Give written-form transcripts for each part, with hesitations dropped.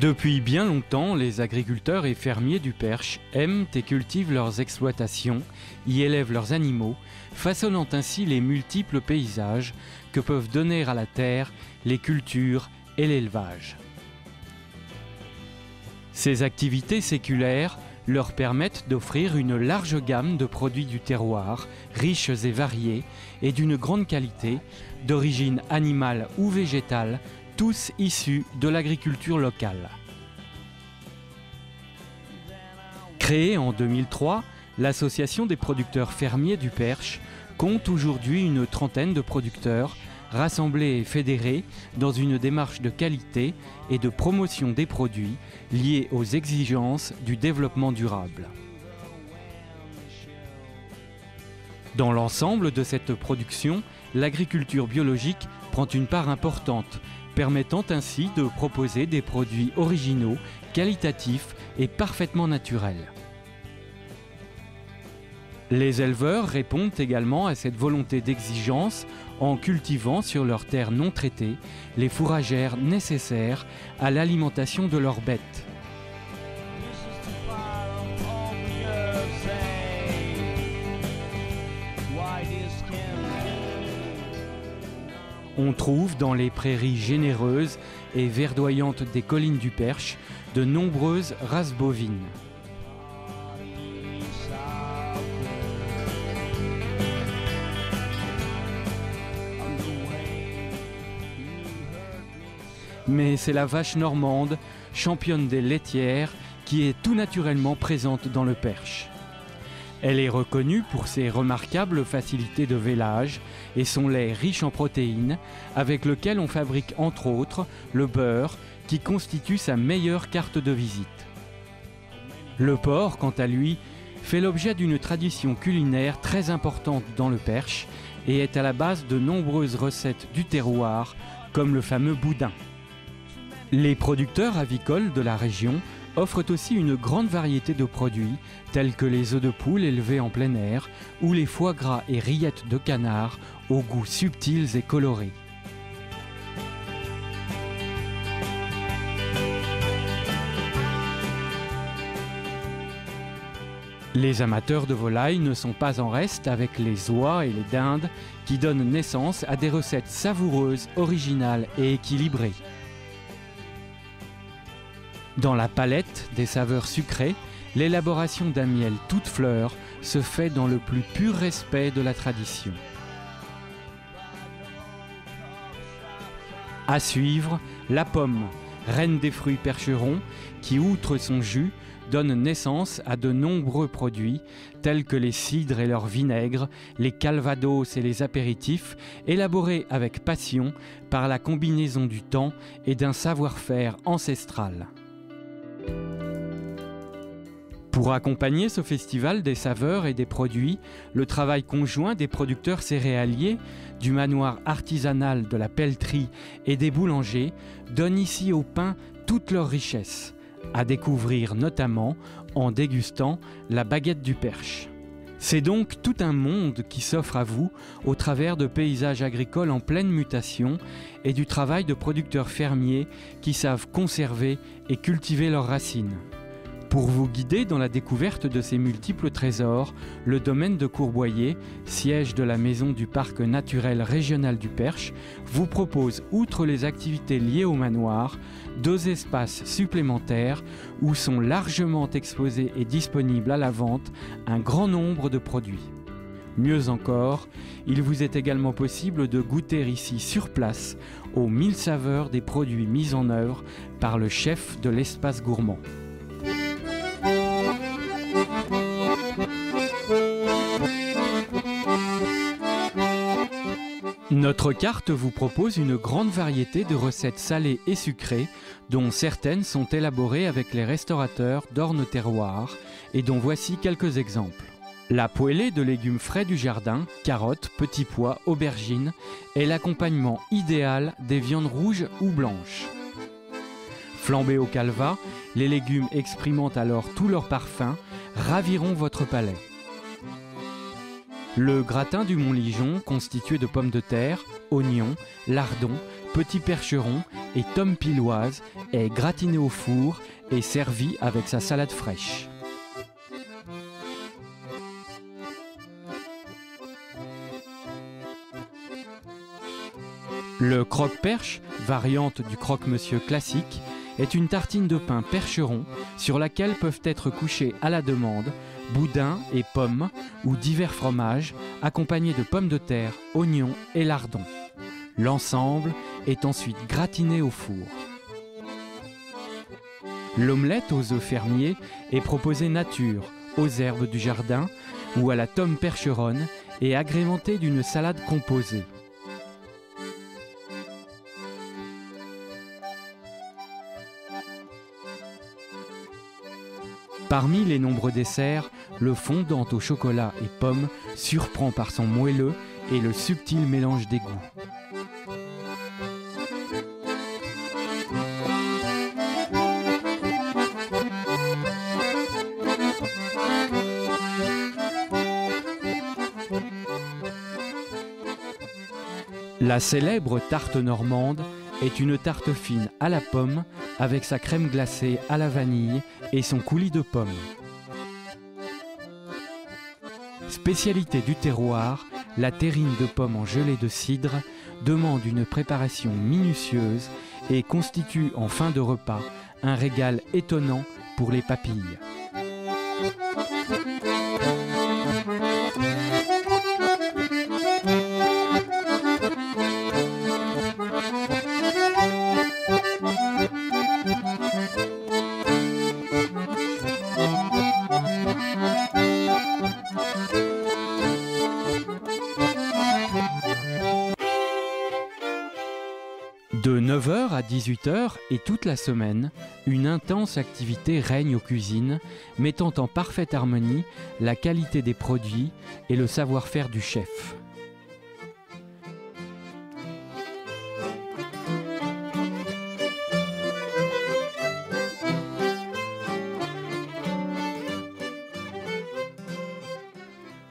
Depuis bien longtemps, les agriculteurs et fermiers du Perche aiment et cultivent leurs exploitations, y élèvent leurs animaux, façonnant ainsi les multiples paysages que peuvent donner à la terre les cultures et l'élevage. Ces activités séculaires leur permettent d'offrir une large gamme de produits du terroir, riches et variés, et d'une grande qualité, d'origine animale ou végétale, tous issus de l'agriculture locale. Créée en 2003, l'Association des producteurs fermiers du Perche compte aujourd'hui une trentaine de producteurs rassemblés et fédérés dans une démarche de qualité et de promotion des produits liés aux exigences du développement durable. Dans l'ensemble de cette production, l'agriculture biologique prend une part importante, permettant ainsi de proposer des produits originaux, qualitatifs et parfaitement naturels. Les éleveurs répondent également à cette volonté d'exigence en cultivant sur leurs terres non traitées les fourragères nécessaires à l'alimentation de leurs bêtes. On trouve dans les prairies généreuses et verdoyantes des collines du Perche de nombreuses races bovines. Mais c'est la vache normande, championne des laitières, qui est tout naturellement présente dans le Perche. Elle est reconnue pour ses remarquables facilités de vélage et son lait riche en protéines, avec lequel on fabrique entre autres le beurre, qui constitue sa meilleure carte de visite. Le porc, quant à lui, fait l'objet d'une tradition culinaire très importante dans le Perche et est à la base de nombreuses recettes du terroir, comme le fameux boudin. Les producteurs avicoles de la région offrent aussi une grande variété de produits, tels que les œufs de poule élevés en plein air ou les foie gras et rillettes de canard aux goûts subtils et colorés. Les amateurs de volaille ne sont pas en reste avec les oies et les dindes qui donnent naissance à des recettes savoureuses, originales et équilibrées. Dans la palette des saveurs sucrées, l'élaboration d'un miel toute fleur se fait dans le plus pur respect de la tradition. À suivre, la pomme, reine des fruits percherons, qui, outre son jus, donne naissance à de nombreux produits, tels que les cidres et leurs vinaigres, les calvados et les apéritifs, élaborés avec passion par la combinaison du temps et d'un savoir-faire ancestral. Pour accompagner ce festival des saveurs et des produits, le travail conjoint des producteurs céréaliers, du manoir artisanal de la pelleterie et des boulangers donne ici au pain toute leur richesse, à découvrir notamment en dégustant la baguette du Perche. C'est donc tout un monde qui s'offre à vous au travers de paysages agricoles en pleine mutation et du travail de producteurs fermiers qui savent conserver et cultiver leurs racines. Pour vous guider dans la découverte de ces multiples trésors, le domaine de Courboyer, siège de la maison du parc naturel régional du Perche, vous propose, outre les activités liées au manoir, 2 espaces supplémentaires où sont largement exposés et disponibles à la vente un grand nombre de produits. Mieux encore, il vous est également possible de goûter ici sur place aux 1000 saveurs des produits mis en œuvre par le chef de l'espace gourmand. Notre carte vous propose une grande variété de recettes salées et sucrées, dont certaines sont élaborées avec les restaurateurs d'Orne Terroir et dont voici quelques exemples. La poêlée de légumes frais du jardin, carottes, petits pois, aubergines, est l'accompagnement idéal des viandes rouges ou blanches. Flambés au calva, les légumes exprimant alors tout leur parfum, raviront votre palais. Le gratin du Montligeon, constitué de pommes de terre, oignons, lardons, petits percherons et tomes piloises, est gratiné au four et servi avec sa salade fraîche. Le croque-perche, variante du croque-monsieur classique, est une tartine de pain percheron sur laquelle peuvent être couchés à la demande boudin et pommes ou divers fromages accompagnés de pommes de terre, oignons et lardons. L'ensemble est ensuite gratiné au four. L'omelette aux œufs fermiers est proposée nature, aux herbes du jardin ou à la tome percheronne et agrémentée d'une salade composée. Parmi les nombreux desserts, le fondant au chocolat et pommes surprend par son moelleux et le subtil mélange des goûts. La célèbre tarte normande est une tarte fine à la pomme avec sa crème glacée à la vanille et son coulis de pommes. Spécialité du terroir, la terrine de pommes en gelée de cidre demande une préparation minutieuse et constitue en fin de repas un régal étonnant pour les papilles. De 9h à 18h et toute la semaine, une intense activité règne aux cuisines, mettant en parfaite harmonie la qualité des produits et le savoir-faire du chef.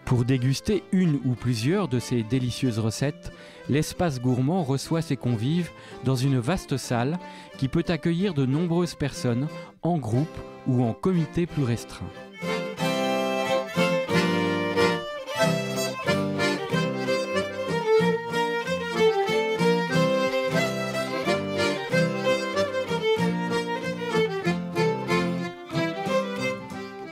Pour déguster une ou plusieurs de ces délicieuses recettes, l'espace gourmand reçoit ses convives dans une vaste salle qui peut accueillir de nombreuses personnes en groupe ou en comité plus restreint.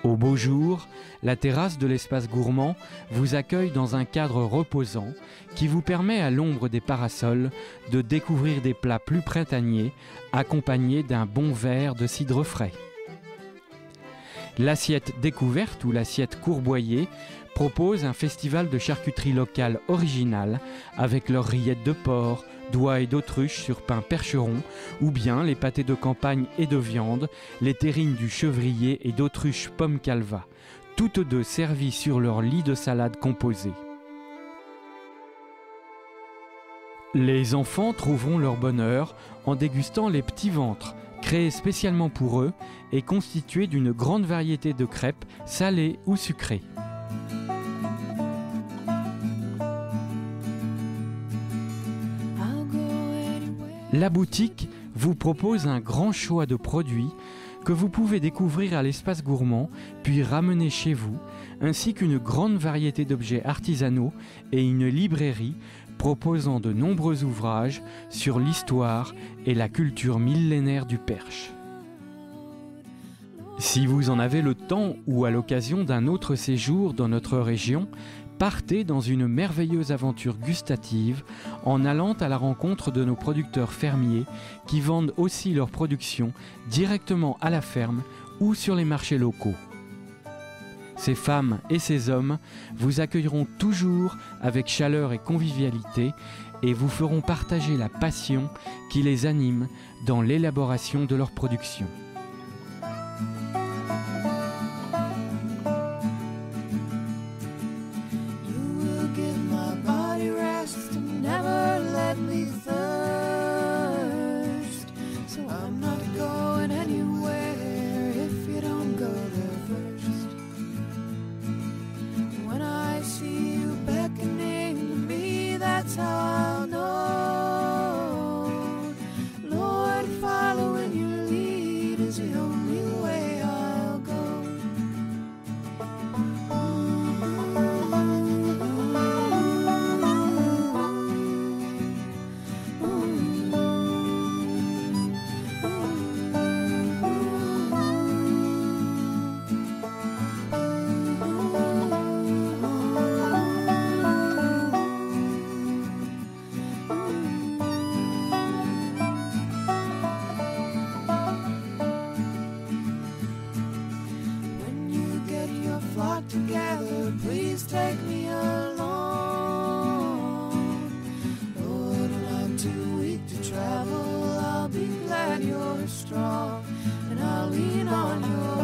Au beau jour, la terrasse de l'espace gourmand vous accueille dans un cadre reposant qui vous permet à l'ombre des parasols de découvrir des plats plus printaniers accompagnés d'un bon verre de cidre frais. L'assiette découverte ou l'assiette courboyée propose un festival de charcuterie locale originale avec leurs rillettes de porc, d'oie et d'autruche sur pain percheron, ou bien les pâtés de campagne et de viande, les terrines du chevrier et d'autruche pomme calva, toutes deux servies sur leur lit de salade composée. Les enfants trouveront leur bonheur en dégustant les petits ventres, créés spécialement pour eux et constitués d'une grande variété de crêpes salées ou sucrées. La boutique vous propose un grand choix de produits que vous pouvez découvrir à l'espace gourmand puis ramener chez vous, ainsi qu'une grande variété d'objets artisanaux et une librairie proposant de nombreux ouvrages sur l'histoire et la culture millénaire du perche. Si vous en avez le temps ou à l'occasion d'un autre séjour dans notre région, partez dans une merveilleuse aventure gustative en allant à la rencontre de nos producteurs fermiers qui vendent aussi leurs productions directement à la ferme ou sur les marchés locaux. Ces femmes et ces hommes vous accueilleront toujours avec chaleur et convivialité et vous feront partager la passion qui les anime dans l'élaboration de leurs productions. See you I'll know. Lord, following your lead is the only way I'll go. Flock together, please take me along. Lord, I'm too weak to travel. I'll be glad you're strong, and I'll lean on your